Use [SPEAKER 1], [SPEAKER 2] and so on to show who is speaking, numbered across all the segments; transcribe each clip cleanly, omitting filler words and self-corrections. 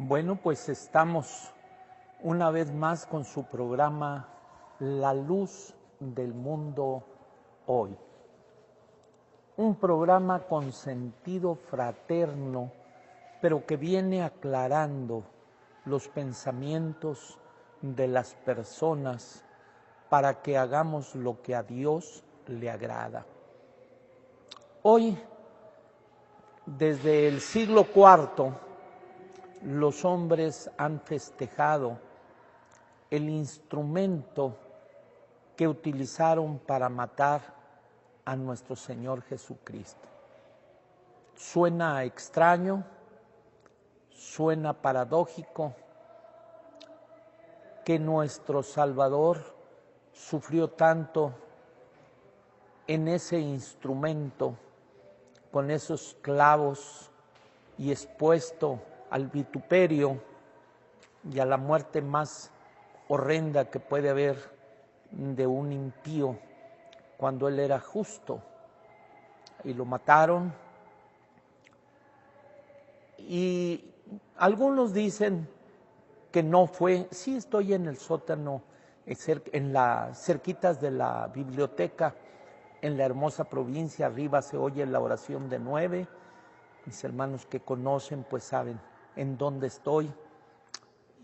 [SPEAKER 1] Bueno, pues estamos una vez más con su programa La Luz del Mundo Hoy. Un programa con sentido fraterno, pero que viene aclarando los pensamientos de las personas para que hagamos lo que a Dios le agrada. Hoy, desde el siglo IV, los hombres han festejado el instrumento que utilizaron para matar a nuestro Señor Jesucristo. Suena extraño, suena paradójico que nuestro Salvador sufrió tanto en ese instrumento, con esos clavos y expuesto al vituperio y a la muerte más horrenda que puede haber de un impío cuando él era justo. Y lo mataron. Y algunos dicen que no fue. Sí, estoy en el sótano, en las cerquitas de la biblioteca, en la hermosa provincia. Arriba se oye la oración de 9. Mis hermanos que conocen pues saben en dónde estoy.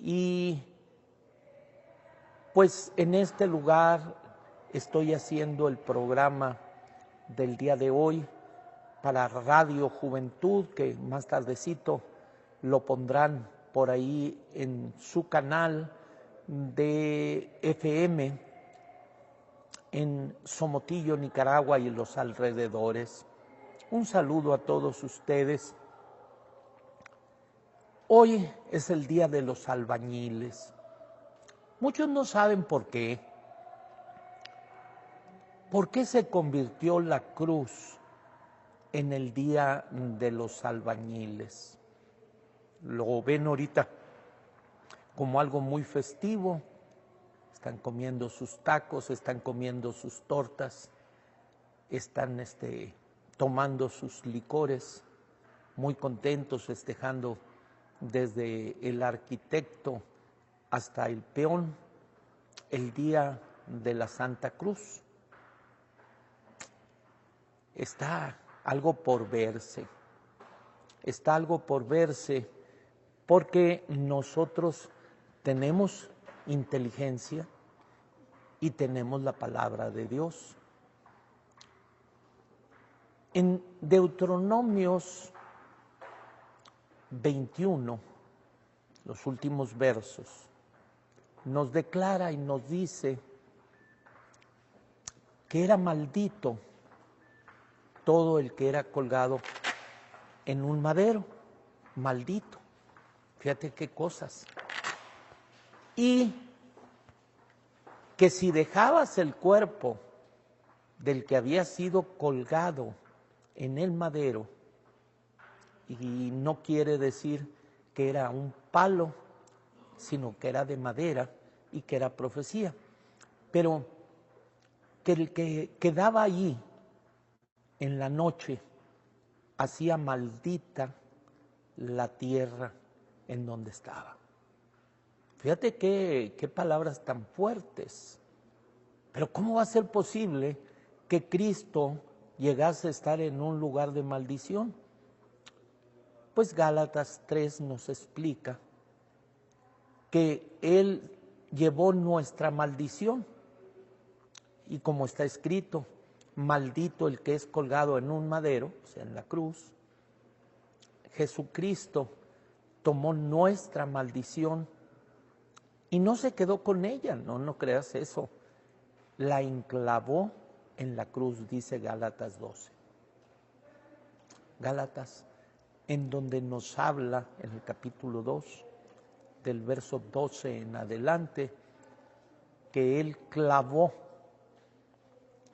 [SPEAKER 1] Y pues en este lugar estoy haciendo el programa del día de hoy para Radio Juventud, que más tardecito lo pondrán por ahí en su canal de FM en Somotillo, Nicaragua y los alrededores. Un saludo a todos ustedes. Hoy es el día de los albañiles. Muchos no saben por qué. ¿Por qué se convirtió la cruz en el día de los albañiles? Lo ven ahorita como algo muy festivo. Están comiendo sus tacos, están comiendo sus tortas, están tomando sus licores, muy contentos, festejando desde el arquitecto hasta el peón, el día de la Santa Cruz. Está algo por verse, porque nosotros tenemos inteligencia y tenemos la palabra de Dios. En Deuteronomios 21, los últimos versos, nos declara y nos dice que era maldito todo el que era colgado en un madero, maldito. Fíjate qué cosas. Y que si dejabas el cuerpo del que había sido colgado en el madero, y no quiere decir que era un palo, sino que era de madera y que era profecía, pero que el que quedaba allí en la noche hacía maldita la tierra en donde estaba. Fíjate qué palabras tan fuertes. Pero ¿cómo va a ser posible que Cristo llegase a estar en un lugar de maldición? Pues Gálatas 3 nos explica que Él llevó nuestra maldición. Y como está escrito, maldito el que es colgado en un madero, o sea, en la cruz. Jesucristo tomó nuestra maldición y no se quedó con ella, no creas eso. La enclavó en la cruz, dice Gálatas 12. Gálatas, en donde nos habla en el capítulo 2, del verso 12 en adelante, que Él clavó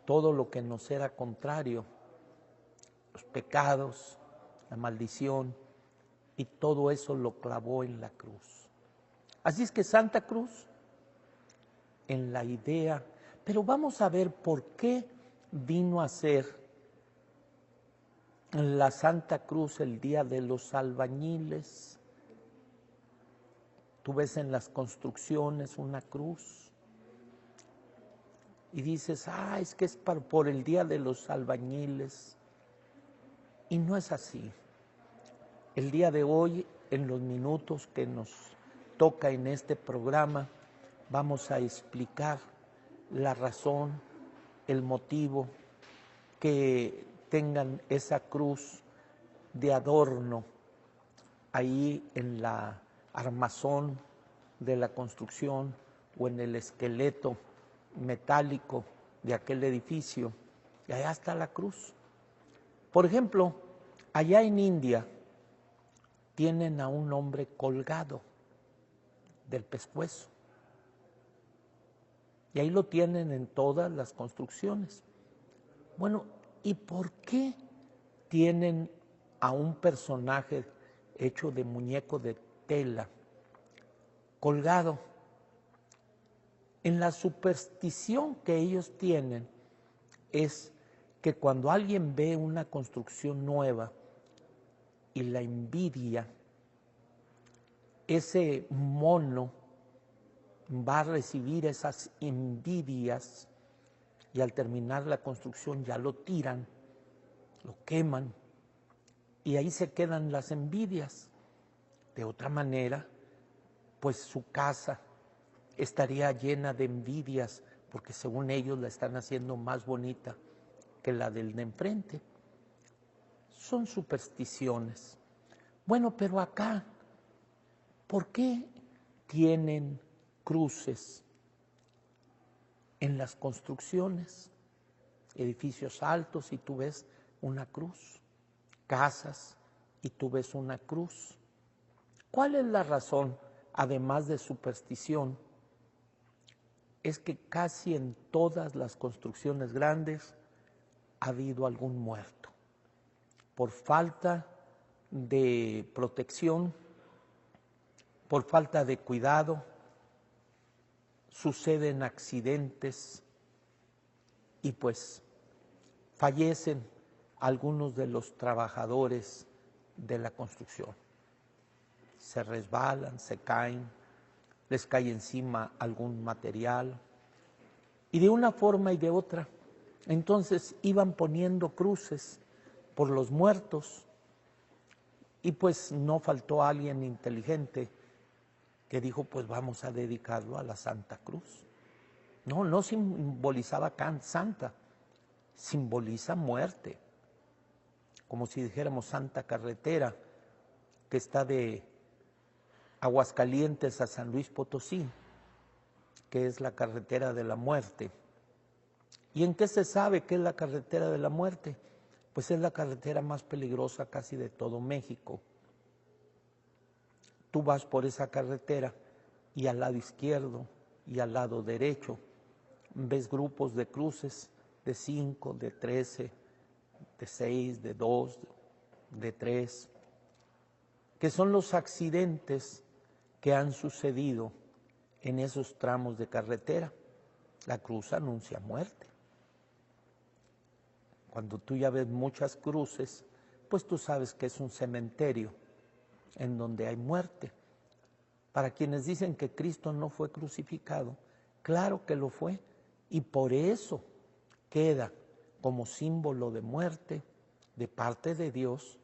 [SPEAKER 1] todo lo que nos era contrario, los pecados, la maldición, y todo eso lo clavó en la cruz. Así es que Santa Cruz, en la idea, pero vamos a ver por qué vino a ser la Santa Cruz el día de los albañiles. Tú ves en las construcciones una cruz y dices, es que es por el día de los albañiles. Y no es así. El día de hoy, en los minutos que nos toca en este programa, vamos a explicar la razón, el motivo que tengan esa cruz de adorno ahí en la armazón de la construcción o en el esqueleto metálico de aquel edificio. Y allá está la cruz. Por ejemplo, allá en India tienen a un hombre colgado del pescuezo. Y ahí lo tienen en todas las construcciones. Bueno, ¿y por qué tienen a un personaje hecho de muñeco de tela colgado? En la superstición que ellos tienen es que cuando alguien ve una construcción nueva y la envidia, ese mono va a recibir esas envidias y al terminar la construcción ya lo tiran, lo queman y ahí se quedan las envidias. De otra manera, pues su casa estaría llena de envidias porque según ellos la están haciendo más bonita que la del de enfrente. Son supersticiones. Bueno, pero acá, ¿por qué tienen cruces en las construcciones? Edificios altos y tú ves una cruz, casas y tú ves una cruz. ¿Cuál es la razón, además de superstición? Es que casi en todas las construcciones grandes ha habido algún muerto. Por falta de protección, por falta de cuidado, suceden accidentes y pues fallecen algunos de los trabajadores de la construcción. Se resbalan, se caen, les cae encima algún material y de una forma y de otra. Entonces iban poniendo cruces por los muertos y pues no faltó alguien inteligente que dijo, pues vamos a dedicarlo a la Santa Cruz. No simbolizaba santa, simboliza muerte. Como si dijéramos Santa Carretera, que está de Aguascalientes a San Luis Potosí, que es la carretera de la muerte. ¿Y en qué se sabe que es la carretera de la muerte? Pues es la carretera más peligrosa casi de todo México. Tú vas por esa carretera y al lado izquierdo y al lado derecho ves grupos de cruces de 5, de 13, de 6, de 2, de 3, que son los accidentes que han sucedido en esos tramos de carretera. La cruz anuncia muerte. Cuando tú ya ves muchas cruces, pues tú sabes que es un cementerio en donde hay muerte. Para quienes dicen que Cristo no fue crucificado, claro que lo fue, y por eso queda como símbolo de muerte de parte de Dios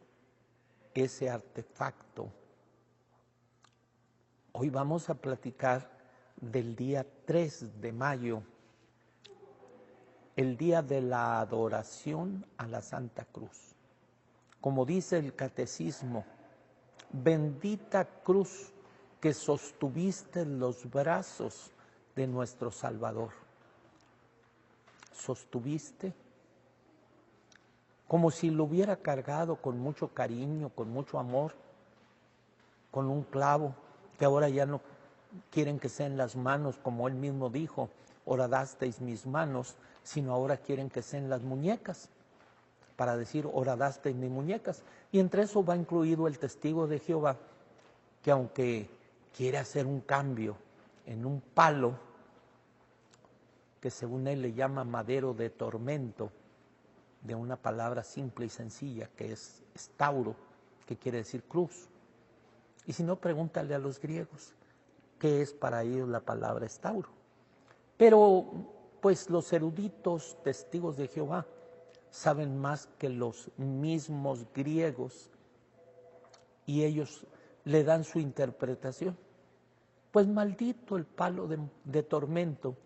[SPEAKER 1] ese artefacto. Hoy vamos a platicar del día 3 de mayo, el día de la adoración a la Santa Cruz. Como dice el Catecismo, bendita cruz que sostuviste los brazos de nuestro Salvador. Sostuviste como si lo hubiera cargado con mucho cariño, con mucho amor, con un clavo, que ahora ya no quieren que sea en las manos, como él mismo dijo, horadasteis mis manos, sino ahora quieren que sea en las muñecas, para decir horadasteis mis muñecas. Y entre eso va incluido el testigo de Jehová, que aunque quiere hacer un cambio en un palo, que según él le llama madero de tormento, de una palabra simple y sencilla, que es estauro, que quiere decir cruz. Y si no, pregúntale a los griegos. qué es para ellos la palabra estauro. Pero pues los eruditos testigos de Jehová saben más que los mismos griegos y ellos le dan su interpretación. Pues maldito el palo de tormento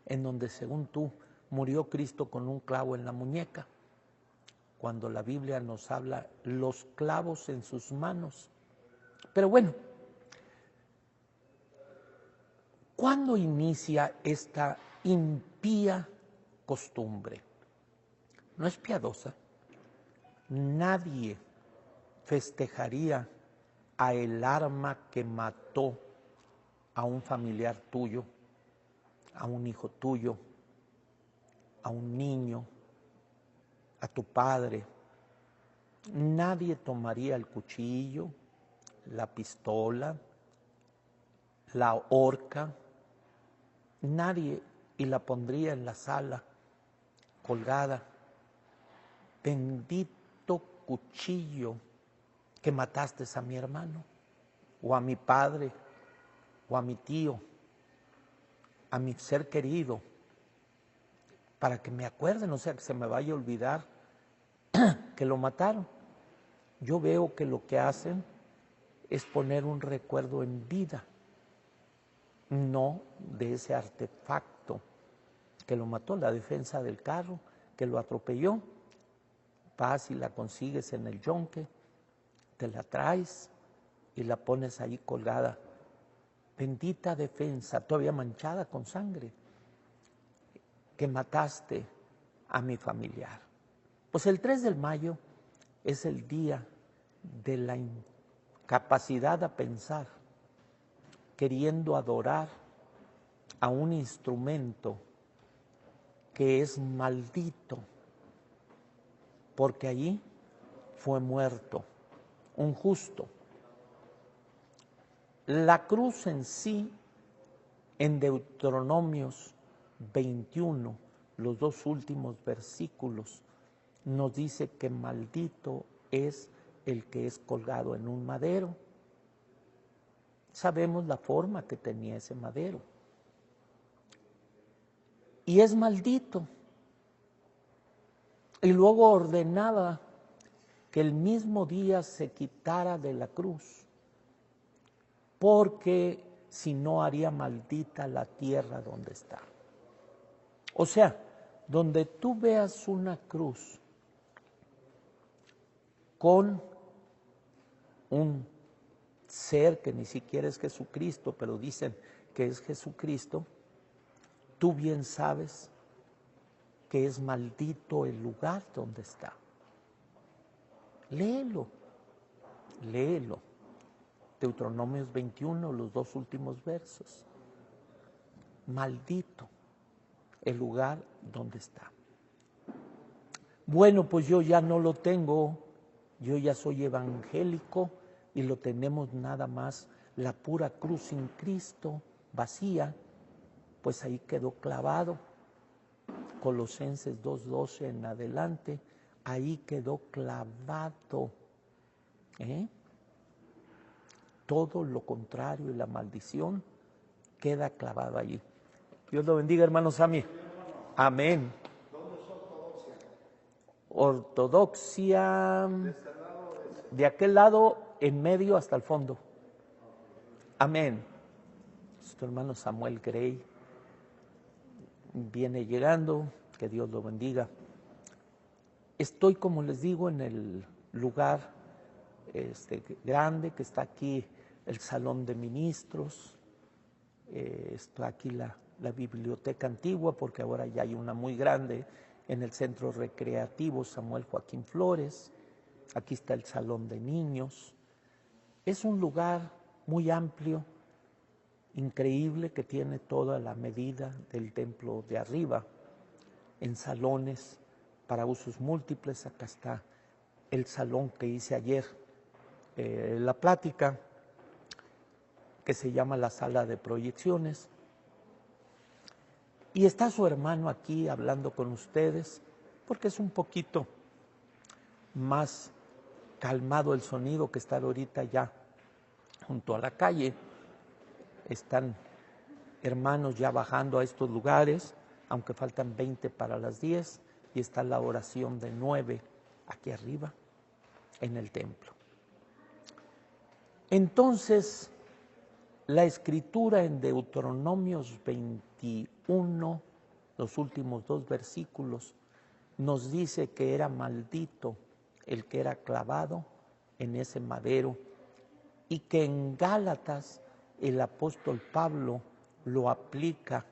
[SPEAKER 1] en donde, según tú, murió Cristo con un clavo en la muñeca, cuando la Biblia nos habla los clavos en sus manos. Pero bueno, ¿cuándo inicia esta impía costumbre? No es piadosa. Nadie festejaría a el arma que mató a un familiar tuyo, a un hijo tuyo, a un niño, a tu padre. Nadie tomaría el cuchillo, la pistola, la horca, nadie, y la pondría en la sala, colgada. Bendito cuchillo que mataste a mi hermano, o a mi padre, o a mi tío, a mi ser querido, para que me acuerden, o sea, que se me vaya a olvidar que lo mataron. Yo veo que lo que hacen es poner un recuerdo en vida, no de ese artefacto que lo mató, la defensa del carro, que lo atropelló. Vas y la consigues en el yonque, te la traes y la pones ahí colgada. Bendita defensa, todavía manchada con sangre, que mataste a mi familiar. Pues el 3 de mayo es el día de la incapacidad a pensar, queriendo adorar a un instrumento que es maldito, porque allí fue muerto un justo. La cruz en sí, en Deuteronomios 21, los 2 últimos versículos, nos dice que maldito es el que es colgado en un madero. Sabemos la forma que tenía ese madero. Y es maldito. Y luego ordenaba que el mismo día se quitara de la cruz, porque si no haría maldita la tierra donde está. O sea, donde tú veas una cruz con un ser que ni siquiera es Jesucristo, pero dicen que es Jesucristo, tú bien sabes que es maldito el lugar donde está. Léelo, léelo. Deuteronomios 21, los 2 últimos versos. Maldito el lugar donde está. Bueno, pues yo ya no lo tengo, yo ya soy evangélico y lo tenemos nada más la pura cruz sin Cristo, vacía, pues ahí quedó clavado. Colosenses 2:12 en adelante, ahí quedó clavado. Todo lo contrario y la maldición queda clavado allí. Dios lo bendiga, hermano Sammy. Amén. Ortodoxia, de aquel lado, en medio hasta el fondo. Amén. Nuestro hermano Samuel Gray viene llegando, que Dios lo bendiga. Estoy, como les digo, en el lugar grande que está aquí, el salón de ministros, está aquí la biblioteca antigua, porque ahora ya hay una muy grande en el centro recreativo Samuel Joaquín Flores. Aquí está el salón de niños. Es un lugar muy amplio, increíble, que tiene toda la medida del templo de arriba, en salones para usos múltiples. Acá está el salón que hice ayer, la plática, que se llama la sala de proyecciones. Y está su hermano aquí hablando con ustedes, porque es un poquito más calmado el sonido que estar ahorita ya junto a la calle. están hermanos ya bajando a estos lugares, aunque faltan 20 para las 10, y está la oración de 9 aquí arriba en el templo. Entonces, la escritura en Deuteronomios 21, los últimos 2 versículos, nos dice que era maldito el que era clavado en ese madero, y que en Gálatas el apóstol Pablo lo aplica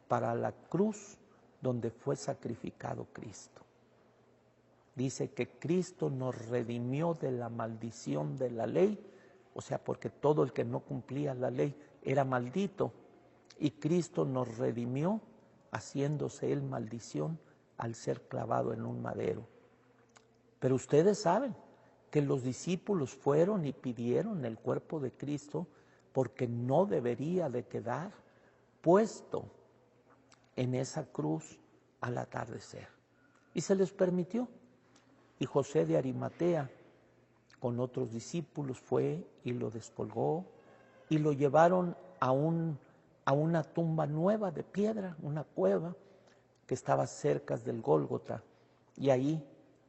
[SPEAKER 1] para la cruz donde fue sacrificado Cristo. Dice que Cristo nos redimió de la maldición de la ley, o sea, porque todo el que no cumplía la ley era maldito, y Cristo nos redimió haciéndose él maldición al ser clavado en un madero. Pero ustedes saben que los discípulos fueron y pidieron el cuerpo de Cristo porque no debería de quedar puesto en esa cruz al atardecer. Y se les permitió. Y José de Arimatea, con otros discípulos, fue y lo descolgó y lo llevaron a una tumba nueva de piedra, una cueva que estaba cerca del Gólgota, y ahí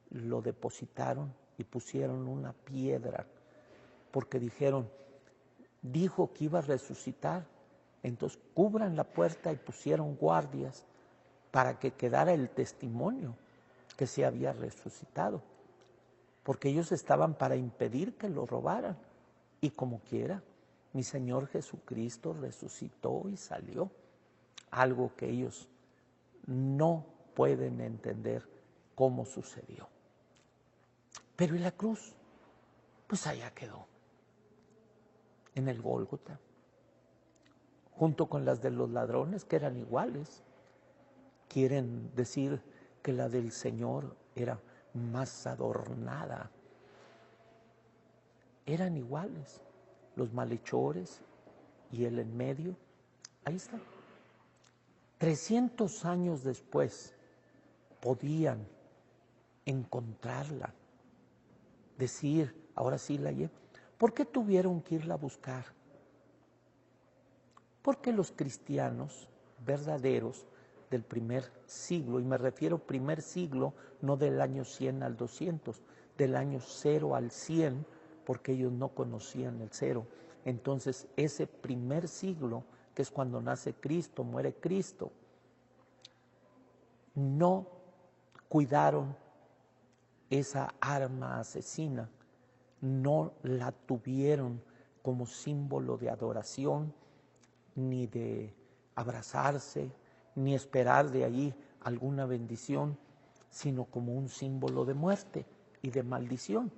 [SPEAKER 1] lo depositaron y pusieron una piedra, porque dijo que iba a resucitar. Entonces cubran la puerta y pusieron guardias para que quedara el testimonio que se había resucitado, porque ellos estaban para impedir que lo robaran. Y como quiera, mi Señor Jesucristo resucitó y salió, algo que ellos no pueden entender cómo sucedió. Pero ¿y la cruz? Pues allá quedó, en el Gólgota, junto con las de los ladrones, que eran iguales. Quieren decir que la del Señor era más adornada. Eran iguales, los malhechores y él en medio. Ahí está. 300 años después podían encontrarla, decir, ahora sí la llevo. ¿Por qué tuvieron que irla a buscar? Porque los cristianos verdaderos del primer siglo, y me refiero primer siglo, no del año 100 al 200, del año 0 al 100, porque ellos no conocían el 0. Entonces, ese primer siglo, que es cuando nace Cristo, muere Cristo, no cuidaron esa arma asesina, no la tuvieron como símbolo de adoración, ni de abrazarse, ni esperar de allí alguna bendición, sino como un símbolo de muerte y de maldición.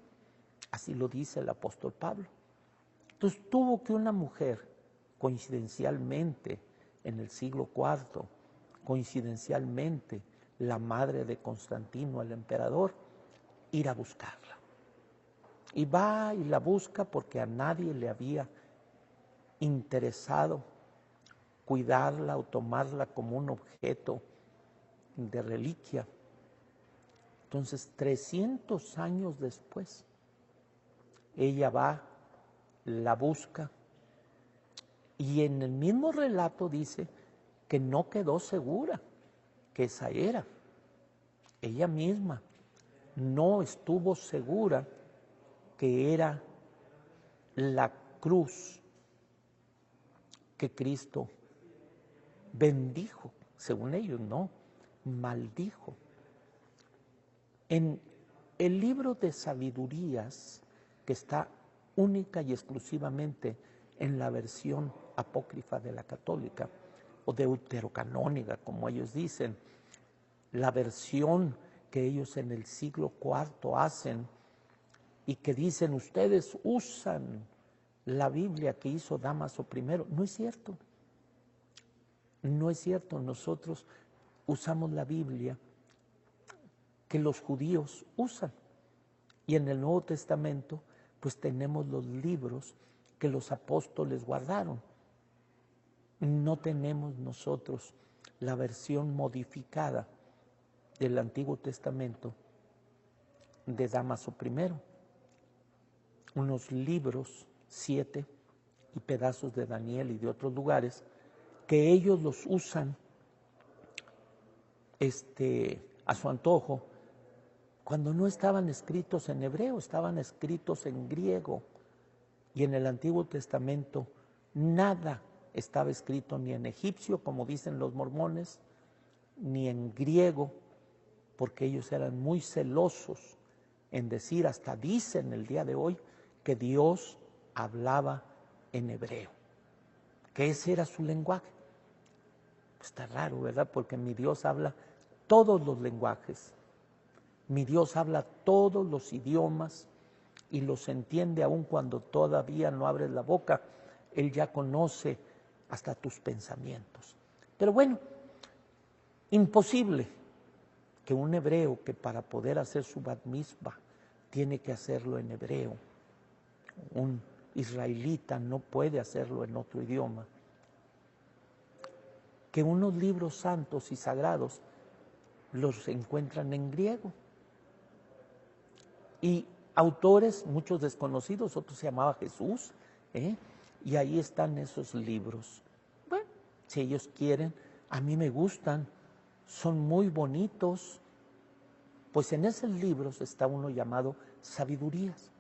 [SPEAKER 1] Así lo dice el apóstol Pablo. Entonces tuvo que una mujer, coincidencialmente en el siglo IV, coincidencialmente la madre de Constantino, el emperador, ir a buscarla. Y va y la busca porque a nadie le había interesado cuidarla o tomarla como un objeto de reliquia. Entonces, 300 años después, ella va, la busca, y en el mismo relato dice que no quedó segura que esa era. Ella misma no estuvo segura que era la cruz que Cristo bendijo, según ellos, no, maldijo. En el libro de sabidurías, que está única y exclusivamente en la versión apócrifa de la católica, o deuterocanónica, como ellos dicen, la versión que ellos en el siglo IV hacen, y que dicen, ustedes usan la Biblia que hizo Dámaso I. No es cierto. No es cierto. Nosotros usamos la Biblia que los judíos usan. Y en el Nuevo Testamento, pues tenemos los libros que los apóstoles guardaron. No tenemos nosotros la versión modificada del Antiguo Testamento de Dámaso I. Unos libros, 7, y pedazos de Daniel y de otros lugares, que ellos los usan a su antojo, cuando no estaban escritos en hebreo, estaban escritos en griego. Y en el Antiguo Testamento nada estaba escrito ni en egipcio, como dicen los mormones, ni en griego, porque ellos eran muy celosos en decir, hasta dicen el día de hoy, que Dios hablaba en hebreo, que ese era su lenguaje. Está raro, ¿verdad? Porque mi Dios habla todos los lenguajes. Mi Dios habla todos los idiomas y los entiende aun cuando todavía no abres la boca. Él ya conoce hasta tus pensamientos. Pero bueno, imposible que un hebreo que para poder hacer su bat mitzvah tiene que hacerlo en hebreo, un israelita no puede hacerlo en otro idioma, que unos libros santos y sagrados los encuentran en griego. Y autores, muchos desconocidos, otros se llamaba Jesús, y ahí están esos libros. Bueno, si ellos quieren, a mí me gustan, son muy bonitos, pues en esos libros está uno llamado Sabidurías.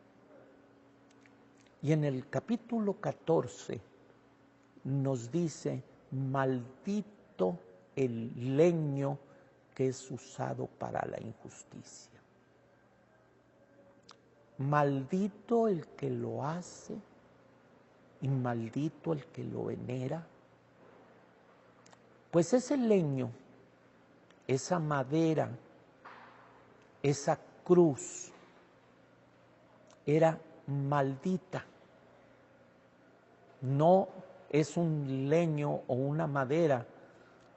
[SPEAKER 1] Y en el capítulo 14 nos dice, maldito el leño que es usado para la injusticia. Maldito el que lo hace y maldito el que lo venera. Pues ese leño, esa madera, esa cruz era maldita. No es un leño o una madera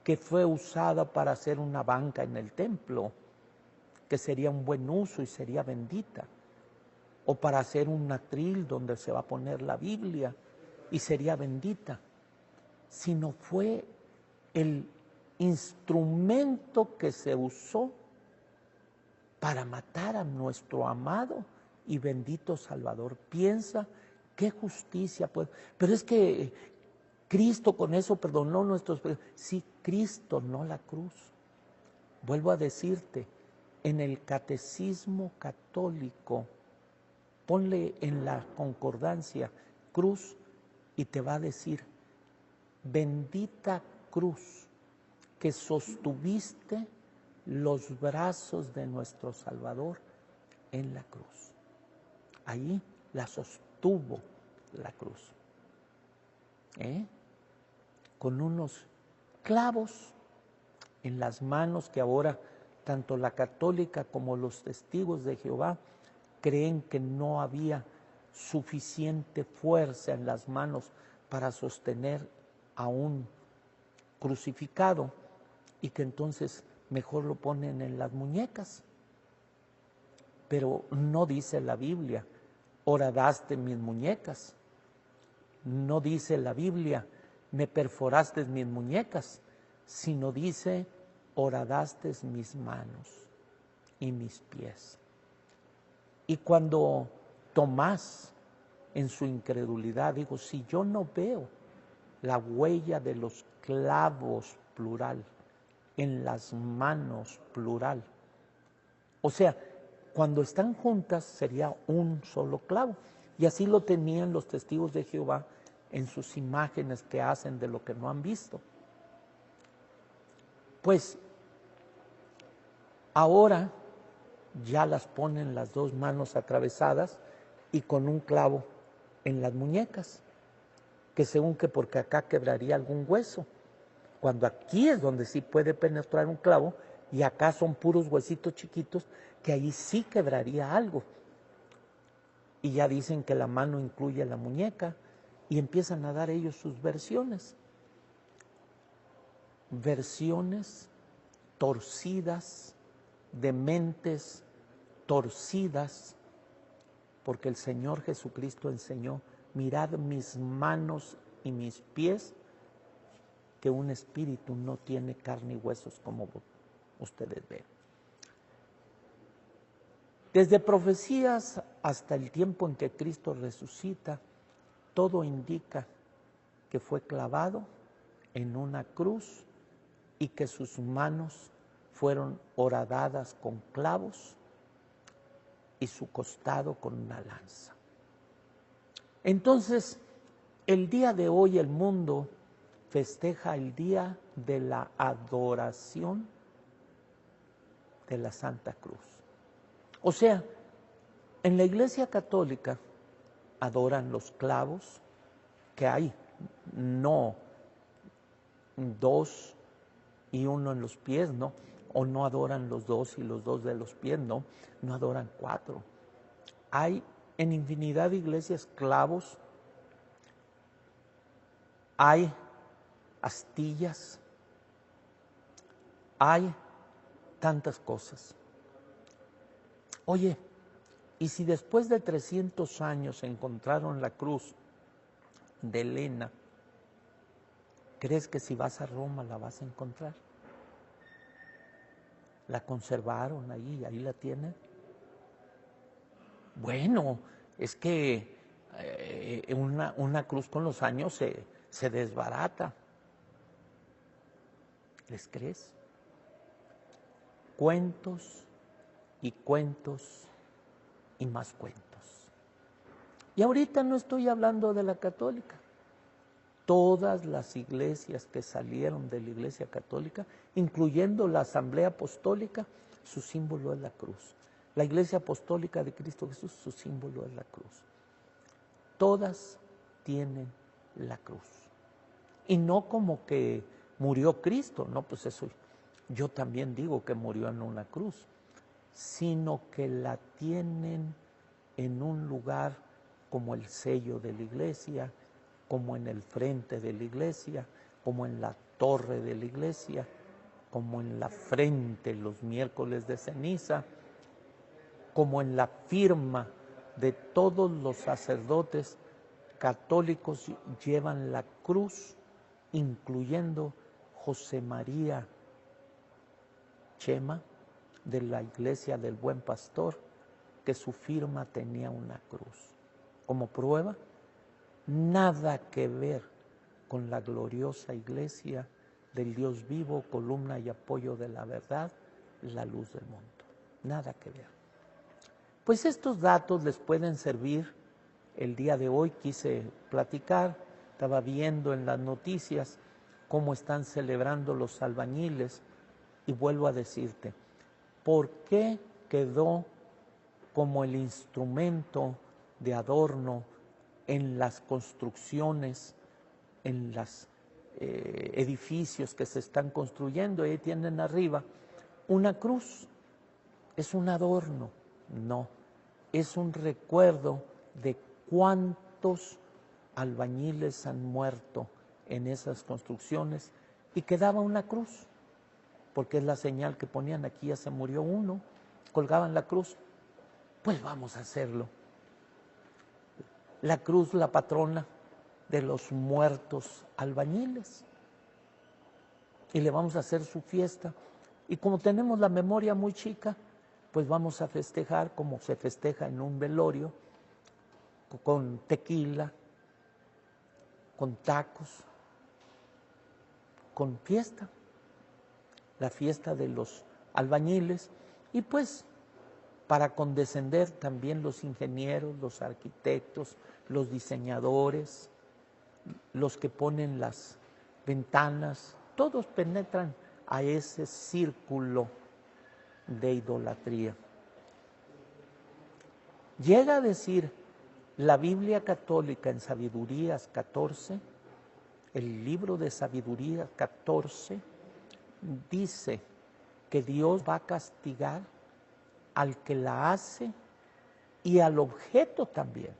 [SPEAKER 1] que fue usada para hacer una banca en el templo, que sería un buen uso y sería bendita, o para hacer un atril donde se va a poner la Biblia y sería bendita, sino fue el instrumento que se usó para matar a nuestro amado y bendito Salvador. Piensa qué justicia, pues. Pero es que Cristo con eso perdonó nuestros pecados. Sí, Cristo, no la cruz. Vuelvo a decirte, en el catecismo católico, ponle en la concordancia cruz y te va a decir, bendita cruz que sostuviste los brazos de nuestro Salvador en la cruz. Ahí la sostuvo la cruz, con unos clavos en las manos que ahora tanto la católica como los testigos de Jehová creen que no había suficiente fuerza en las manos para sostener a un crucificado y que entonces mejor lo ponen en las muñecas. Pero no dice la Biblia, horadaste mis muñecas. No dice la Biblia, me perforaste mis muñecas, sino dice, horadaste mis manos y mis pies. Y cuando Tomás, en su incredulidad, dijo, si yo no veo la huella de los clavos, plural, en las manos, plural. O sea, cuando están juntas sería un solo clavo. Y así lo tenían los testigos de Jehová en sus imágenes que hacen de lo que no han visto. Pues ahora ya las ponen las dos manos atravesadas y con un clavo en las muñecas, que según que porque acá quebraría algún hueso, cuando aquí es donde sí puede penetrar un clavo y acá son puros huesitos chiquitos que ahí sí quebraría algo. Y ya dicen que la mano incluye la muñeca y empiezan a dar ellos sus versiones. Versiones torcidas, de mentes torcidas, porque el Señor Jesucristo enseñó, mirad mis manos y mis pies, que un espíritu no tiene carne y huesos como ustedes ven. Desde profecías hasta el tiempo en que Cristo resucita, todo indica que fue clavado en una cruz y que sus manos fueron horadadas con clavos y su costado con una lanza. Entonces, el día de hoy el mundo festeja el día de la adoración de la Santa Cruz. O sea, en la Iglesia Católica adoran los clavos que hay, no 2 y 1 en los pies, no, o no adoran los 2 y los 2 de los pies, no adoran 4. Hay en infinidad de iglesias clavos, hay astillas, hay tantas cosas. Oye, ¿y si después de 300 años encontraron la cruz de Helena, crees que si vas a Roma la vas a encontrar? ¿La conservaron ahí la tienen? Bueno, es que una cruz con los años se desbarata. ¿Les crees? Cuentos y cuentos y más cuentos. Y ahorita no estoy hablando de la católica. Todas las iglesias que salieron de la Iglesia Católica, incluyendo la Asamblea Apostólica, su símbolo es la cruz. La Iglesia Apostólica de Cristo Jesús, su símbolo es la cruz. Todas tienen la cruz. Y no como que murió Cristo, no, pues eso yo también digo que murió en una cruz, sino que la tienen en un lugar como el sello de la iglesia, como en el frente de la iglesia, como en la torre de la iglesia, como en la frente los miércoles de ceniza, como en la firma de todos los sacerdotes católicos llevan la cruz, incluyendo José María Chema, de la Iglesia del Buen Pastor, que su firma tenía una cruz. Como prueba, nada que ver con la gloriosa Iglesia del Dios vivo, columna y apoyo de la verdad, la luz del mundo. Nada que ver. Pues estos datos les pueden servir. El día de hoy quise platicar, estaba viendo en las noticias cómo están celebrando los albañiles y vuelvo a decirte, ¿por qué quedó como el instrumento de adorno en las construcciones, en los edificios que se están construyendo? Ahí tienen arriba una cruz. ¿Es un adorno? No, es un recuerdo de cuántos albañiles han muerto en esas construcciones y quedaba una cruz, porque es la señal que ponían: aquí ya se murió uno, colgaban la cruz. Pues vamos a hacerlo. La cruz, la patrona de los muertos albañiles. Y le vamos a hacer su fiesta. Y como tenemos la memoria muy chica, pues vamos a festejar como se festeja en un velorio, con tequila, con tacos, con fiesta. La fiesta de los albañiles. Y pues para condescender también los ingenieros, los arquitectos, los diseñadores, los que ponen las ventanas, todos penetran a ese círculo de idolatría. Llega a decir la Biblia católica en Sabidurías 14, el libro de Sabiduría 14, dice que Dios va a castigar al que la hace y al objeto también,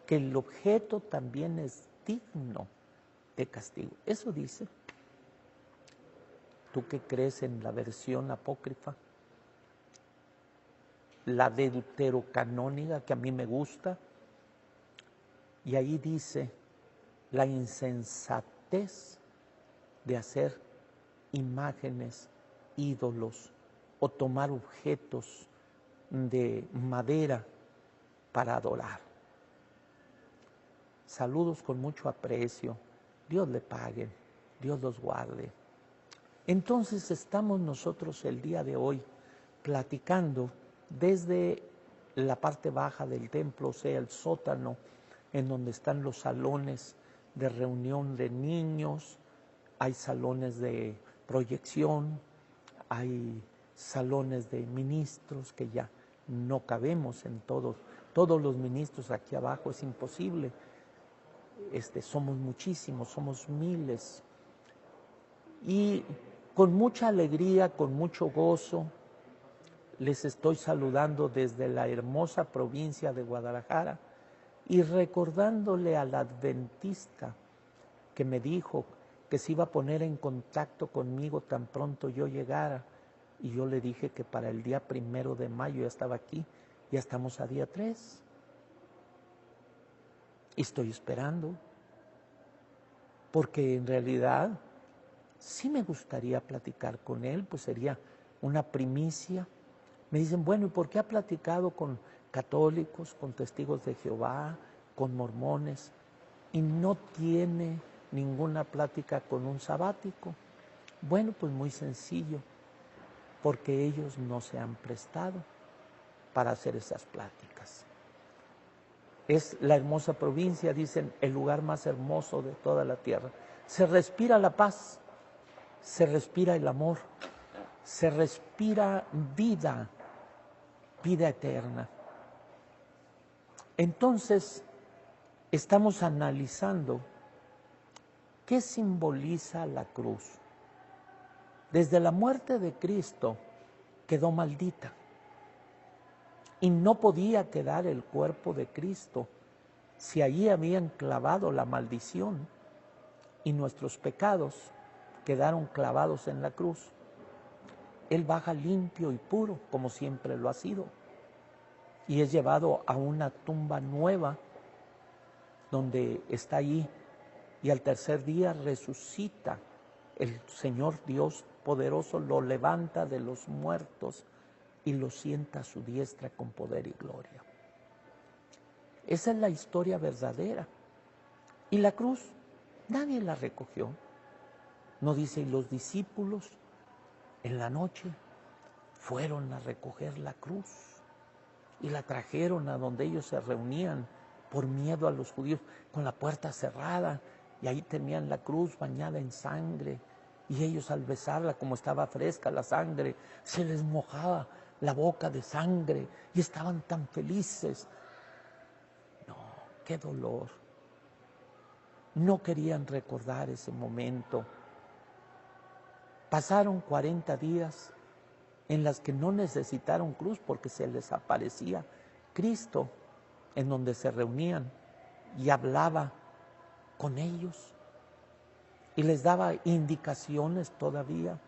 [SPEAKER 1] que el objeto también es digno de castigo. Eso dice. ¿Tú qué crees en la versión apócrifa? La deuterocanónica, que a mí me gusta, y ahí dice la insensatez de hacer imágenes, ídolos, o tomar objetos de madera para adorar. Saludos con mucho aprecio. Dios le pague, Dios los guarde. Entonces estamos nosotros el día de hoy platicando desde la parte baja del templo, o sea, el sótano, en donde están los salones de reunión de niños, hay salones de proyección, hay salones de ministros que ya no cabemos en todos los ministros aquí abajo, es imposible. Somos muchísimos, somos miles. Y con mucha alegría, con mucho gozo, les estoy saludando desde la hermosa provincia de Guadalajara y recordándole al adventista que me dijo que se iba a poner en contacto conmigo tan pronto yo llegara. Y yo le dije que para el día 1 de mayo ya estaba aquí, ya estamos a día 3. Y estoy esperando, porque en realidad sí me gustaría platicar con él, pues sería una primicia. Me dicen, bueno, ¿y por qué ha platicado con católicos, con testigos de Jehová, con mormones, y no tiene ninguna plática con un sabático? Bueno, pues muy sencillo, porque ellos no se han prestado para hacer esas pláticas. Es la hermosa provincia, dicen, el lugar más hermoso de toda la tierra. Se respira la paz, se respira el amor, se respira vida, vida eterna. Entonces, estamos analizando qué simboliza la cruz. Desde la muerte de Cristo quedó maldita y no podía quedar el cuerpo de Cristo si allí habían clavado la maldición y nuestros pecados quedaron clavados en la cruz. Él baja limpio y puro, como siempre lo ha sido, y es llevado a una tumba nueva donde está allí, y al tercer día resucita. El Señor Dios poderoso lo levanta de los muertos y lo sienta a su diestra con poder y gloria. Esa es la historia verdadera. Y la cruz, nadie la recogió. No dice, y los discípulos en la noche fueron a recoger la cruz y la trajeron a donde ellos se reunían por miedo a los judíos, con la puerta cerrada, y ahí tenían la cruz bañada en sangre, y ellos al besarla, como estaba fresca la sangre, se les mojaba la boca de sangre y estaban tan felices. No, qué dolor. No querían recordar ese momento. Pasaron 40 días en las que no necesitaron cruz porque se les aparecía Cristo en donde se reunían y hablaba con ellos y les daba indicaciones todavía,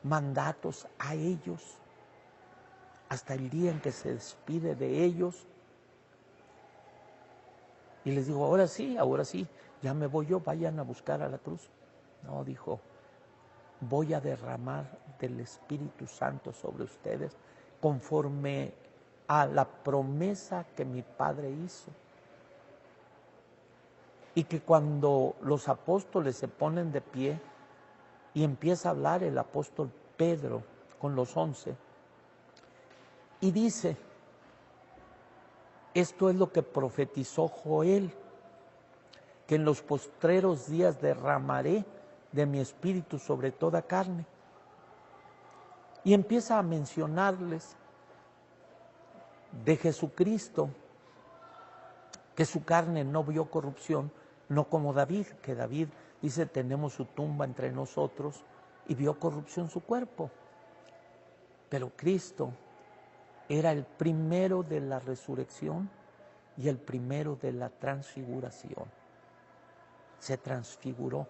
[SPEAKER 1] mandatos a ellos, hasta el día en que se despide de ellos y les digo, ahora sí, ya me voy yo, vayan a buscar a la cruz. No, dijo, voy a derramar del Espíritu Santo sobre ustedes conforme a la promesa que mi Padre hizo. Y que cuando los apóstoles se ponen de pie y empieza a hablar el apóstol Pedro con los 11 y dice, esto es lo que profetizó Joel, que en los postreros días derramaré de mi espíritu sobre toda carne. Y empieza a mencionarles de Jesucristo, que su carne no vio corrupción, no como David, que David dice, tenemos su tumba entre nosotros, y vio corrupción su cuerpo. Pero Cristo era el primero de la resurrección y el primero de la transfiguración. Se transfiguró.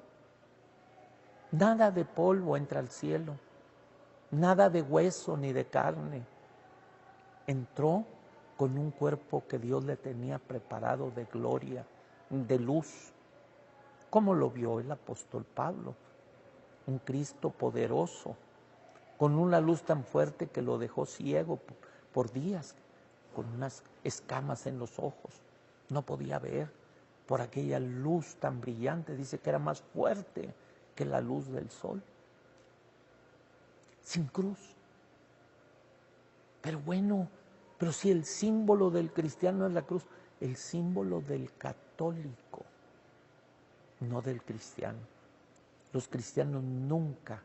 [SPEAKER 1] Nada de polvo entra al cielo, nada de hueso ni de carne. Entró con un cuerpo que Dios le tenía preparado de gloria, de luz. ¿Cómo lo vio el apóstol Pablo? Un Cristo poderoso, con una luz tan fuerte que lo dejó ciego por días, con unas escamas en los ojos. No podía ver, por aquella luz tan brillante, dice que era más fuerte que la luz del sol, sin cruz. Pero bueno, pero si el símbolo del cristiano es la cruz, el símbolo del católico, no del cristiano. Los cristianos nunca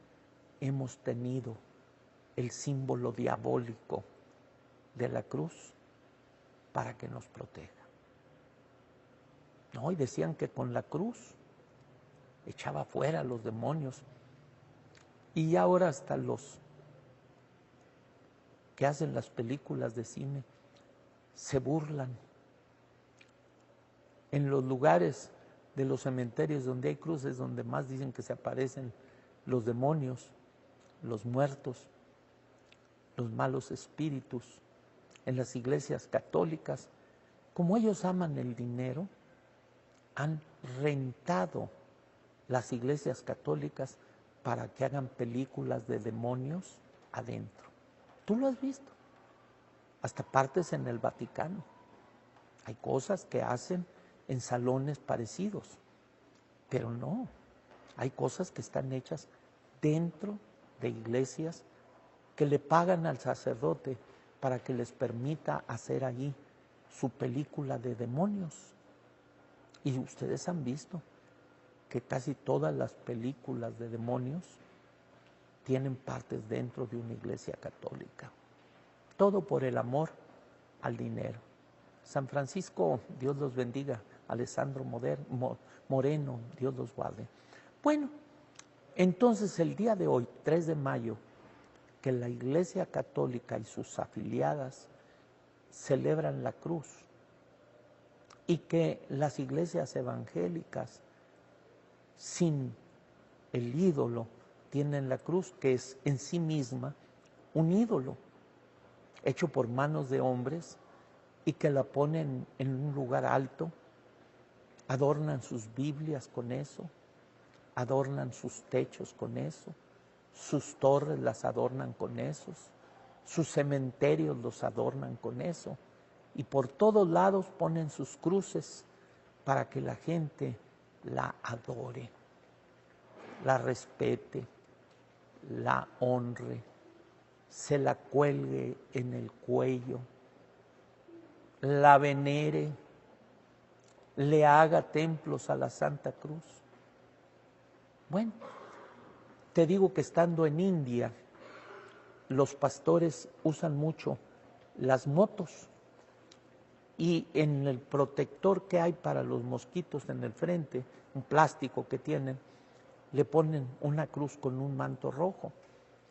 [SPEAKER 1] hemos tenido el símbolo diabólico de la cruz para que nos proteja. No, y decían que con la cruz echaba fuera a los demonios. Y ahora hasta los que hacen las películas de cine se burlan. En los lugares de los cementerios donde hay cruces, donde más dicen que se aparecen los demonios, los muertos, los malos espíritus. En las iglesias católicas, como ellos aman el dinero, han rentado las iglesias católicas para que hagan películas de demonios adentro. ¿Tú lo has visto? Hasta partes en el Vaticano. Hay cosas que hacen en salones parecidos, pero no. Hay cosas que están hechas dentro de iglesias que le pagan al sacerdote para que les permita hacer allí su película de demonios. Y ustedes han visto que casi todas las películas de demonios tienen partes dentro de una iglesia católica. Todo por el amor al dinero. San Francisco, Dios los bendiga. Alessandro Moreno, Dios los guarde. Bueno, entonces el día de hoy, 3 de mayo, que la Iglesia Católica y sus afiliadas celebran la cruz y que las iglesias evangélicas sin el ídolo tienen la cruz, que es en sí misma un ídolo hecho por manos de hombres y que la ponen en un lugar alto, adornan sus Biblias con eso, adornan sus techos con eso, sus torres las adornan con esos, sus cementerios los adornan con eso, y por todos lados ponen sus cruces para que la gente la adore, la respete, la honre, se la cuelgue en el cuello, la venere, le haga templos a la Santa Cruz. Bueno, te digo que estando en India, los pastores usan mucho las motos y en el protector que hay para los mosquitos en el frente, un plástico que tienen, le ponen una cruz con un manto rojo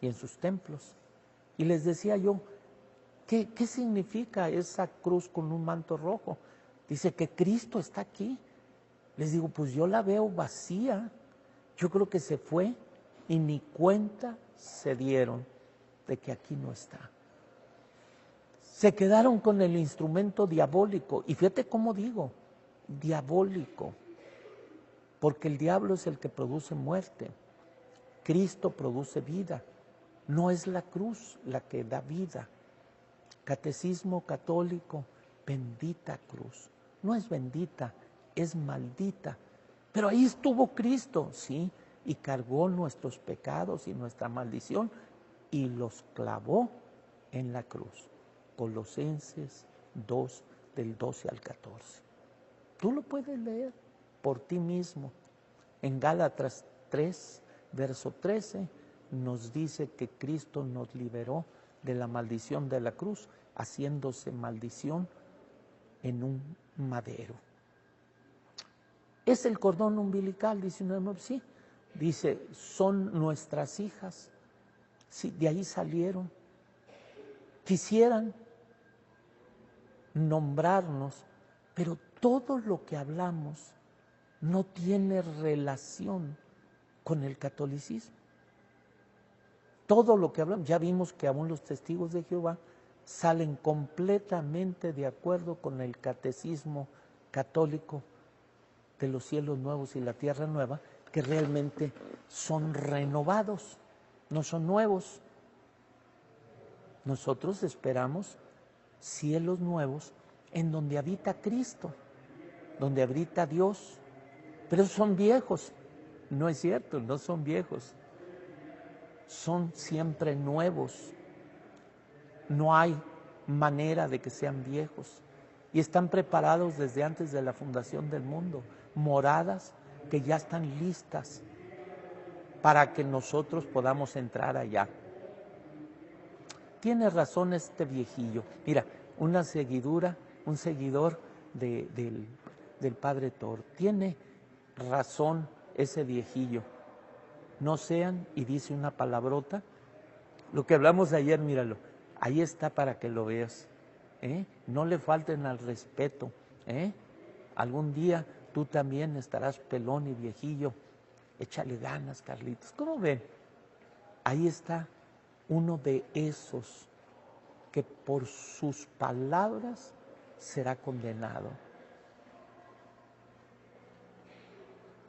[SPEAKER 1] y en sus templos. Y les decía yo, ¿qué significa esa cruz con un manto rojo? Dice que Cristo está aquí. Les digo, pues yo la veo vacía. Yo creo que se fue y ni cuenta se dieron de que aquí no está. Se quedaron con el instrumento diabólico. Y fíjate cómo digo, diabólico. Porque el diablo es el que produce muerte. Cristo produce vida. No es la cruz la que da vida. Catecismo católico, bendita cruz. No es bendita, es maldita. Pero ahí estuvo Cristo, sí, y cargó nuestros pecados y nuestra maldición y los clavó en la cruz. Colosenses 2, del 12 al 14. Tú lo puedes leer por ti mismo. En Gálatas 3, verso 13, nos dice que Cristo nos liberó de la maldición de la cruz, haciéndose maldición en un madero. ¿Es el cordón umbilical? Dice uno, sí. Dice, son nuestras hijas. Sí, de ahí salieron. Quisieran nombrarnos, pero todo lo que hablamos no tiene relación con el catolicismo. Todo lo que hablamos, ya vimos que aún los testigos de Jehová salen completamente de acuerdo con el catecismo católico de los cielos nuevos y la tierra nueva, que realmente son renovados, no son nuevos. Nosotros esperamos cielos nuevos en donde habita Cristo. donde habita Dios. Pero son viejos. No es cierto, no son viejos. Son siempre nuevos. No hay manera de que sean viejos. Y están preparados desde antes de la fundación del mundo. Moradas que ya están listas para que nosotros podamos entrar allá. Tiene razón este viejillo. Mira, un seguidor del Padre Thor. Tiene razón ese viejillo. No sean, y dice una palabrota, lo que hablamos ayer, míralo, ahí está para que lo veas. No le falten al respeto. Algún día tú también estarás pelón y viejillo. Échale ganas, Carlitos. ¿Cómo ven? Ahí está uno de esos que por sus palabras será condenado.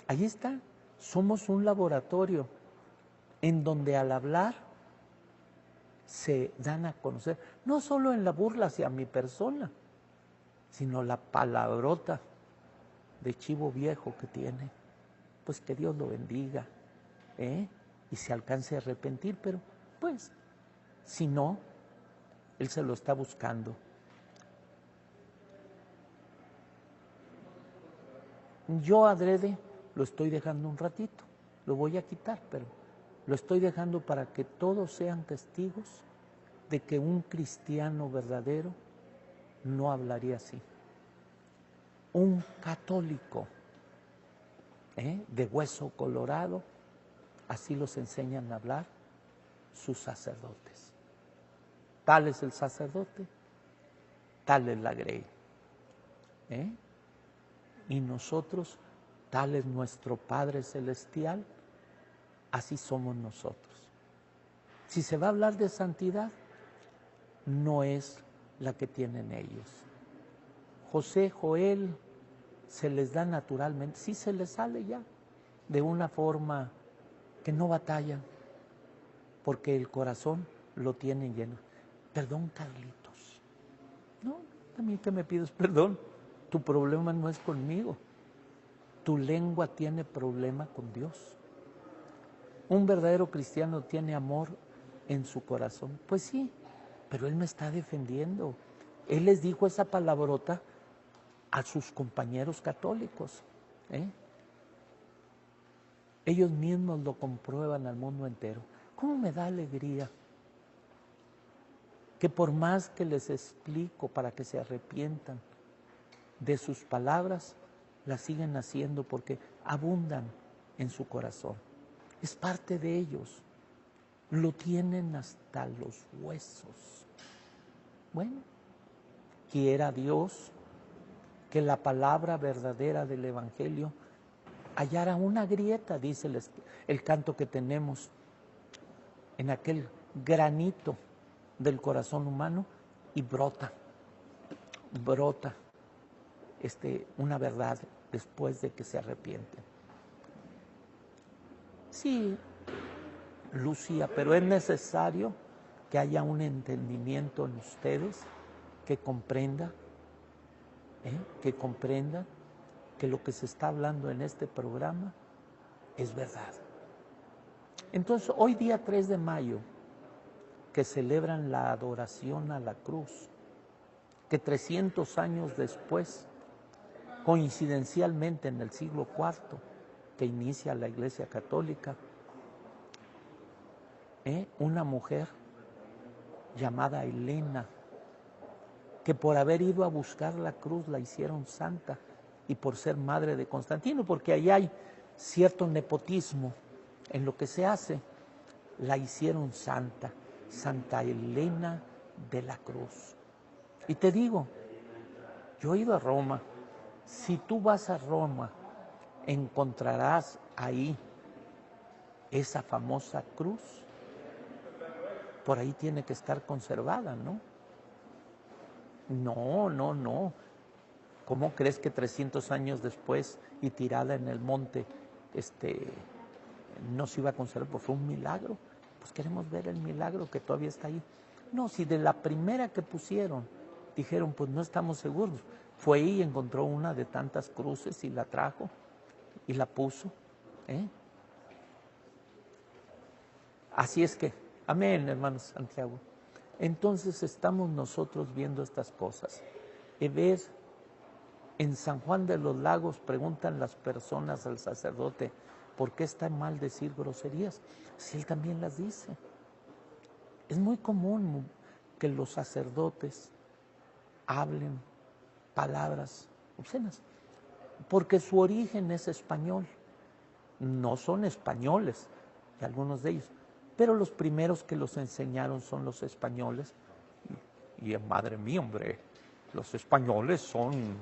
[SPEAKER 1] Ahí está. Somos un laboratorio en donde al hablar se dan a conocer, no solo en la burla hacia mi persona, sino la palabrota de chivo viejo que tiene. Pues que Dios lo bendiga, y se alcance a arrepentir, pero pues, si no, Él se lo está buscando. Yo adrede lo estoy dejando un ratito, lo voy a quitar, pero lo estoy dejando para que todos sean testigos de que un cristiano verdadero no hablaría así. Un católico, de hueso colorado, así los enseñan a hablar sus sacerdotes. Tal es el sacerdote, tal es la grey. Y nosotros, tal es nuestro Padre Celestial, así somos nosotros. Si se va a hablar de santidad, no es la que tienen ellos. José, Joel, se les da naturalmente, sí se les sale ya, de una forma que no batallan, porque el corazón lo tienen lleno. Perdón, Carlitos. No, a mí que me pides perdón, tu problema no es conmigo. Tu lengua tiene problema con Dios. Un verdadero cristiano tiene amor en su corazón. Pues sí, pero él me está defendiendo. Él les dijo esa palabrota a sus compañeros católicos. Ellos mismos lo comprueban al mundo entero. ¿Cómo me da alegría que por más que les explico para que se arrepientan de sus palabras, las siguen haciendo porque abundan en su corazón? Es parte de ellos. Lo tienen hasta los huesos. Bueno, quiera Dios que la palabra verdadera del Evangelio hallara una grieta, dice el canto que tenemos, en aquel granito del corazón humano, y brota una verdad después de que se arrepienten. Sí, Lucía, pero es necesario que haya un entendimiento en ustedes que comprenda, que lo que se está hablando en este programa es verdad. Entonces, hoy día 3 de mayo, que celebran la adoración a la cruz, que 300 años después, coincidencialmente en el siglo IV, que inicia la Iglesia Católica, una mujer llamada Elena, que por haber ido a buscar la cruz la hicieron santa, y por ser madre de Constantino, porque ahí hay cierto nepotismo en lo que se hace, la hicieron santa, Santa Elena de la Cruz. Y te digo, yo he ido a Roma. Si tú vas a Roma, encontrarás ahí esa famosa cruz. Por ahí tiene que estar conservada, ¿no? No. ¿Cómo crees que 300 años después y tirada en el monte, no se iba a conservar? Pues fue un milagro. Pues queremos ver el milagro que todavía está ahí. No, si de la primera que pusieron dijeron, pues no estamos seguros, Fue y encontró una de tantas cruces y la trajo y la puso. Así es que, amén, hermano Santiago. Entonces estamos nosotros viendo estas cosas. Y ver, en San Juan de los Lagos preguntan las personas al sacerdote, ¿por qué está mal decir groserías? Si él también las dice. Es muy común que los sacerdotes hablen palabras obscenas, porque su origen es español. No son españoles, y algunos de ellos, pero los primeros que los enseñaron son los españoles. Y madre mía, hombre, los españoles son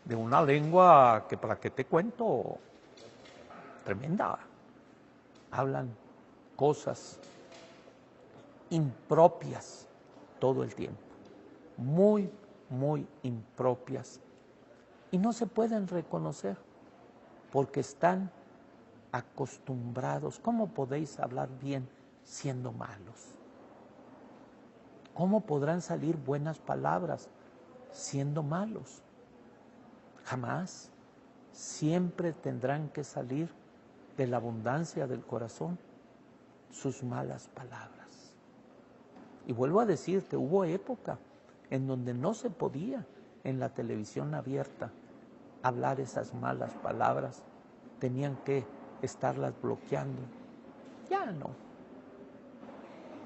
[SPEAKER 1] de una lengua que, para qué te cuento, tremenda. Hablan cosas impropias todo el tiempo, muy, muy impropias, y no se pueden reconocer porque están acostumbrados. ¿Cómo podéis hablar bien siendo malos? ¿Cómo podrán salir buenas palabras siendo malos? Jamás. Siempre tendrán que salir de la abundancia del corazón sus malas palabras. Y vuelvo a decirte, hubo época en donde no se podía en la televisión abierta hablar esas malas palabras, tenían que estarlas bloqueando. Ya no.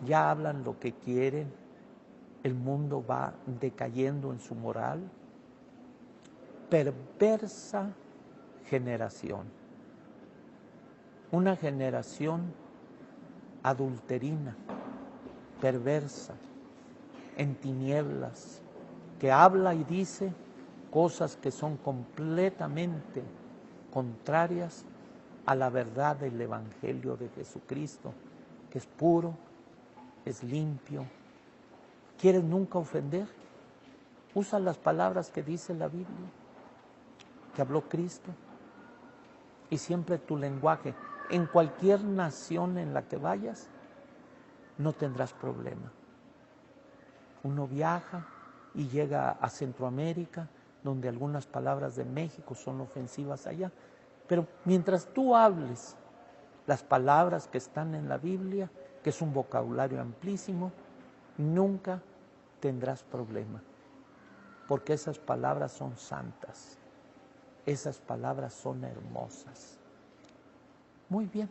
[SPEAKER 1] Ya hablan lo que quieren, el mundo va decayendo en su moral. Perversa generación. Una generación adulterina, perversa, en tinieblas, que habla y dice cosas que son completamente contrarias a la verdad del Evangelio de Jesucristo, que es puro, es limpio. ¿Quieres nunca ofender? Usa las palabras que dice la Biblia, que habló Cristo, y siempre tu lenguaje, en cualquier nación en la que vayas, no tendrás problema. Uno viaja y llega a Centroamérica, donde algunas palabras de México son ofensivas allá, pero mientras tú hables las palabras que están en la Biblia, que es un vocabulario amplísimo, nunca tendrás problema, porque esas palabras son santas, esas palabras son hermosas. Muy bien.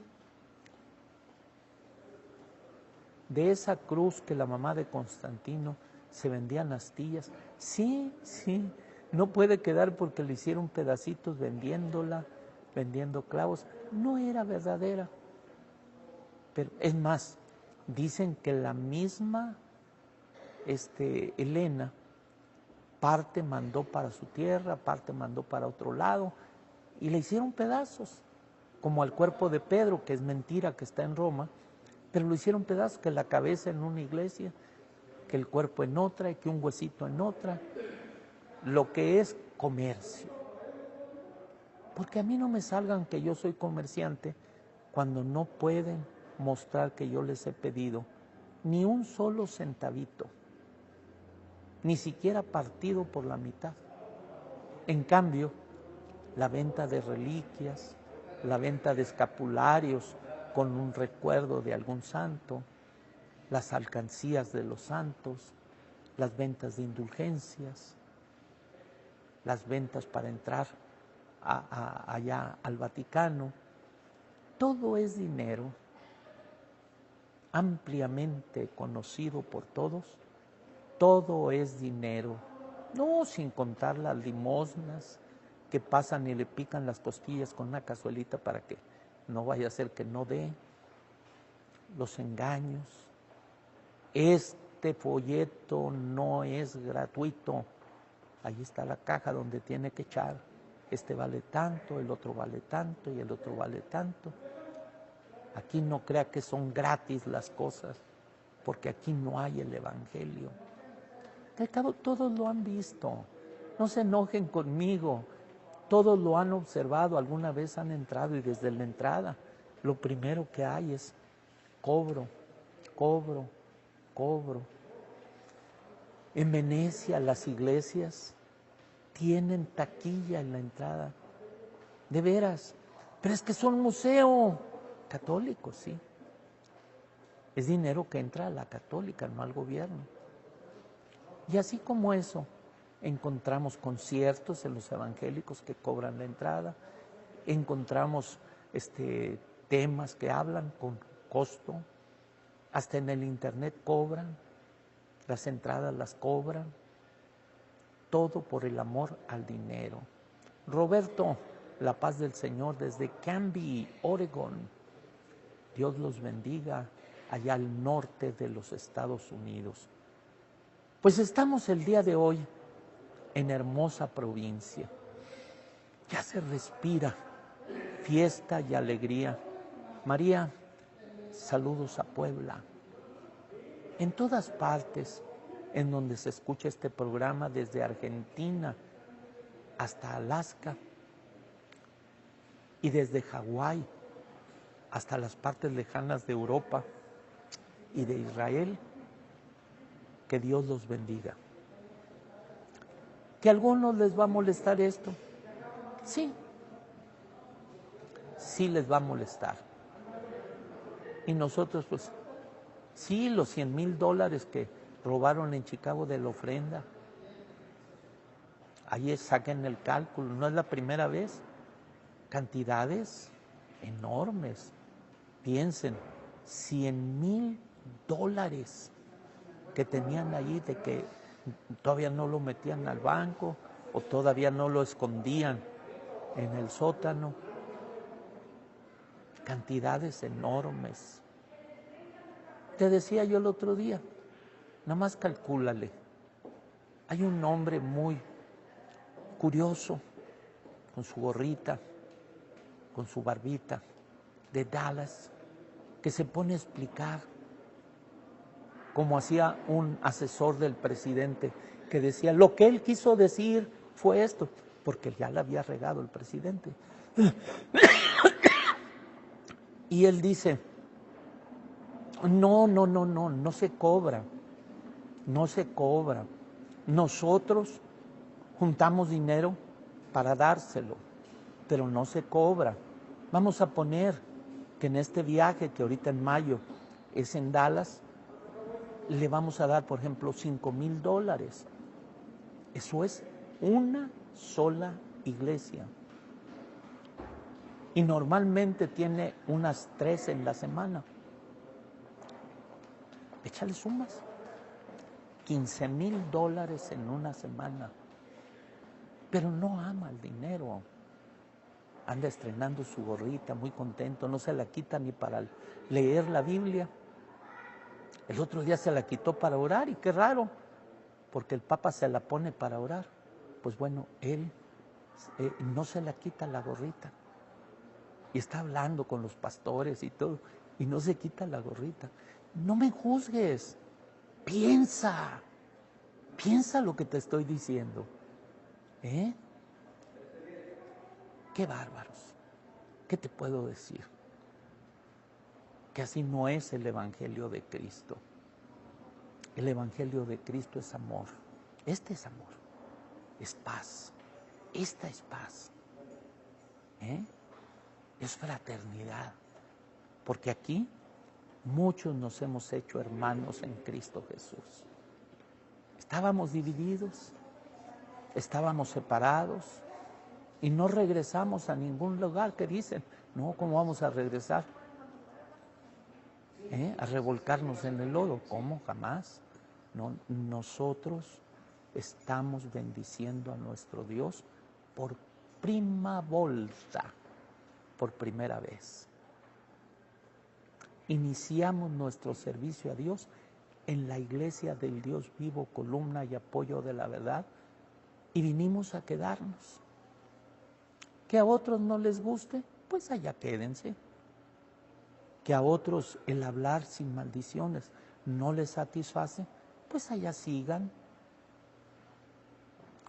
[SPEAKER 1] De esa cruz que la mamá de Constantino se vendían astillas, sí, no puede quedar porque le hicieron pedacitos vendiéndola, vendiendo clavos, no era verdadera. Pero es más, dicen que la misma Helena, parte mandó para su tierra, parte mandó para otro lado, y le hicieron pedazos, como al cuerpo de Pedro, que es mentira, que está en Roma, pero lo hicieron pedazos, que la cabeza en una iglesia, que el cuerpo en otra, y que un huesito en otra, lo que es comercio. Porque a mí no me salgan que yo soy comerciante cuando no pueden mostrar que yo les he pedido ni un solo centavito, ni siquiera partido por la mitad. En cambio, la venta de reliquias, la venta de escapularios con un recuerdo de algún santo, las alcancías de los santos, las ventas de indulgencias, las ventas para entrar allá al Vaticano, todo es dinero, ampliamente conocido por todos, todo es dinero, no sin contar las limosnas que pasan y le pican las costillas con una cazuelita para que no vaya a ser que no dé, los engaños. Este folleto no es gratuito, ahí está la caja donde tiene que echar, este vale tanto, el otro vale tanto y el otro vale tanto. Aquí no crea que son gratis las cosas, porque aquí no hay el Evangelio. Al cabo, todos lo han visto, no se enojen conmigo, todos lo han observado, alguna vez han entrado y desde la entrada lo primero que hay es cobro. En Venecia las iglesias tienen taquilla en la entrada. De veras. Pero es que son museo católico, sí. Es dinero que entra a la católica, no al gobierno. Y así como eso, encontramos conciertos en los evangélicos que cobran la entrada, encontramos temas que hablan con costo, hasta en el internet cobran, las entradas las cobran, todo por el amor al dinero. Roberto, la paz del Señor desde Canby, Oregon. Dios los bendiga allá al norte de los Estados Unidos. Pues estamos el día de hoy en hermosa provincia. Ya se respira fiesta y alegría. María, saludos a Puebla. En todas partes en donde se escucha este programa, desde Argentina hasta Alaska y desde Hawái hasta las partes lejanas de Europa y de Israel, que Dios los bendiga. ¿Que a algunos les va a molestar esto? Sí, sí les va a molestar. Y nosotros, pues, sí, los $100,000 que robaron en Chicago de la ofrenda. Ahí saquen el cálculo, no es la primera vez. Cantidades enormes. Piensen, $100,000 que tenían ahí, de que todavía no lo metían al banco o todavía no lo escondían en el sótano. Cantidades enormes. Te decía yo el otro día, nada más calcúlale. Hay un hombre muy curioso, con su gorrita, con su barbita, de Dallas, que se pone a explicar, como hacía un asesor del presidente, que decía, lo que él quiso decir fue esto, porque ya le había regado el presidente. Y él dice, no se cobra, no se cobra. Nosotros juntamos dinero para dárselo, pero no se cobra. Vamos a poner que en este viaje, que ahorita en mayo es en Dallas, le vamos a dar, por ejemplo, $5,000. Eso es una sola iglesia. Y normalmente tiene unas 3 en la semana. Échale sumas. $15,000 en una semana. Pero no ama el dinero. Anda estrenando su gorrita, muy contento, no se la quita ni para leer la Biblia. El otro día se la quitó para orar, y qué raro, porque el Papa se la pone para orar. Pues bueno, él no se la quita la gorrita. Y está hablando con los pastores y todo, y no se quita la gorrita. No me juzgues, piensa lo que te estoy diciendo. Qué bárbaros. ¿Qué te puedo decir? Que así no es el Evangelio de Cristo. El Evangelio de Cristo es amor. Este es amor. Es paz. Esta es paz. Es fraternidad. Porque aquí muchos nos hemos hecho hermanos en Cristo Jesús. Estábamos divididos, estábamos separados y no regresamos a ningún lugar. Que dicen, no, ¿cómo vamos a regresar? A revolcarnos en el lodo. ¿Cómo? Jamás. No, nosotros estamos bendiciendo a nuestro Dios por prima volta, por primera vez. Iniciamos nuestro servicio a Dios en la iglesia del Dios vivo, columna y apoyo de la verdad, y vinimos a quedarnos. Que a otros no les guste, pues allá quédense. Que a otros el hablar sin maldiciones no les satisface, pues allá sigan.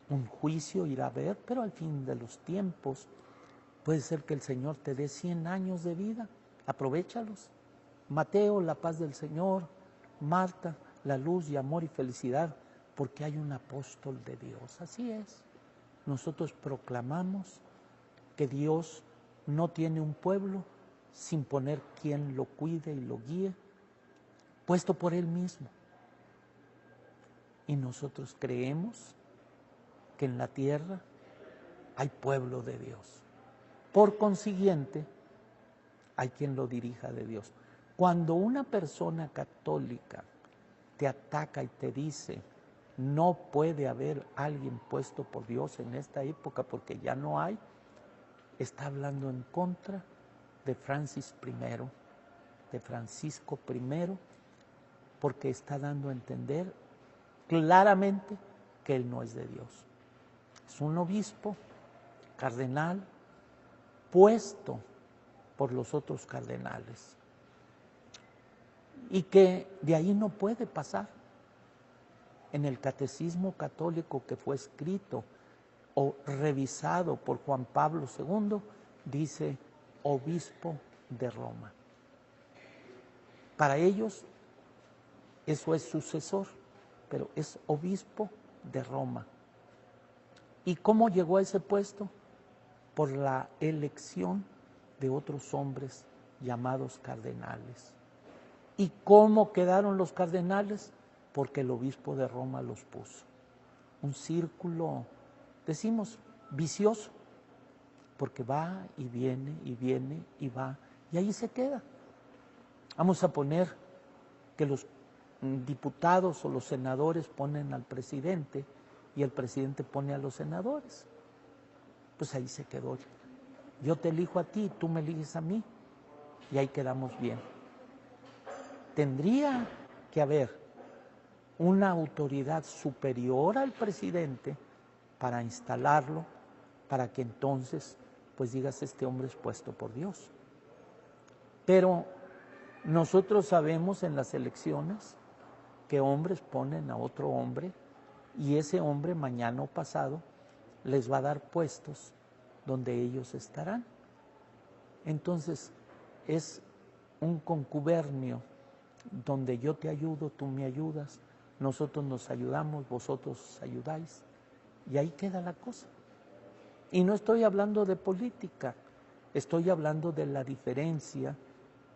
[SPEAKER 1] Un juicio irá a haber, pero al fin de los tiempos puede ser que el Señor te dé 100 años de vida. Aprovéchalos. Mateo, la paz del Señor. Marta, la luz y amor y felicidad, porque hay un apóstol de Dios. Así es. nosotros proclamamos que Dios no tiene un pueblo sin poner quien lo cuide y lo guíe, puesto por Él mismo. Y nosotros creemos que en la tierra hay pueblo de Dios. Por consiguiente, hay quien lo dirija de Dios. Cuando una persona católica te ataca y te dice, no puede haber alguien puesto por Dios en esta época porque ya no hay, está hablando en contra de Francisco I, porque está dando a entender claramente que él no es de Dios. Es un obispo, cardenal, puesto por los otros cardenales, y que de ahí no puede pasar. En el catecismo católico que fue escrito o revisado por Juan Pablo II, dice obispo de Roma. Para ellos eso es sucesor, pero es obispo de Roma. ¿Y cómo llegó a ese puesto? Por la elección de otros hombres llamados cardenales. ¿Y cómo quedaron los cardenales? Porque el obispo de Roma los puso. Un círculo, decimos, vicioso, porque va y viene y viene y va, y ahí se queda. Vamos a poner que los diputados o los senadores ponen al presidente y el presidente pone a los senadores. Pues ahí se quedó. Yo te elijo a ti, tú me eliges a mí, y ahí quedamos bien. Tendría que haber una autoridad superior al presidente para instalarlo, para que entonces, pues digas, este hombre es puesto por Dios. Pero nosotros sabemos en las elecciones que hombres ponen a otro hombre y ese hombre mañana o pasado les va a dar puestos donde ellos estarán. Entonces es un concubernio donde yo te ayudo, tú me ayudas, nosotros nos ayudamos, vosotros os ayudáis, y ahí queda la cosa. Y no estoy hablando de política, estoy hablando de la diferencia,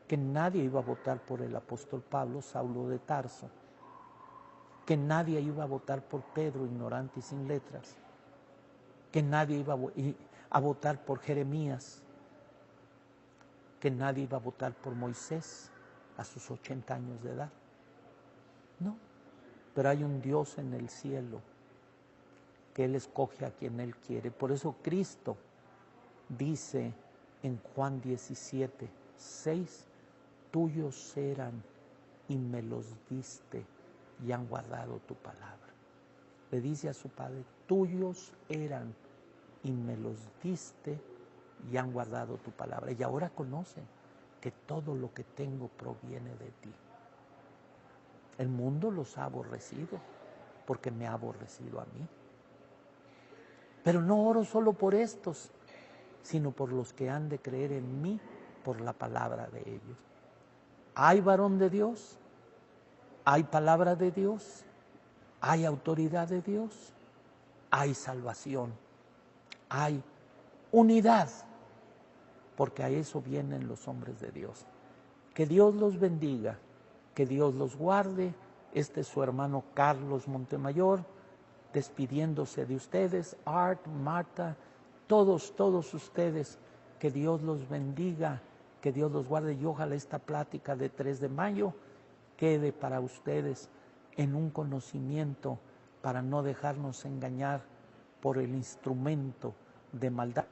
[SPEAKER 1] que nadie iba a votar por el apóstol Pablo, Saulo de Tarso, que nadie iba a votar por Pedro, ignorante y sin letras, que nadie iba a votar por Jeremías, que nadie iba a votar por Moisés a sus 80 años de edad. No, pero hay un Dios en el cielo que Él escoge a quien Él quiere. Por eso Cristo dice en Juan 17:6, tuyos eran y me los diste y han guardado tu palabra. Le dice a su Padre, tuyos eran y me los diste y han guardado tu palabra. Y ahora conocen que todo lo que tengo proviene de ti. El mundo los ha aborrecido porque me ha aborrecido a mí. Pero no oro solo por estos, sino por los que han de creer en mí por la palabra de ellos. Hay varón de Dios, hay palabra de Dios, hay autoridad de Dios, hay salvación, hay unidad, porque a eso vienen los hombres de Dios. Que Dios los bendiga, que Dios los guarde. Este es su hermano Carlos Montemayor, despidiéndose de ustedes, Art, Marta, todos ustedes, que Dios los bendiga, que Dios los guarde, y ojalá esta plática de 3 de mayo quede para ustedes en un conocimiento para no dejarnos engañar por el instrumento de maldad.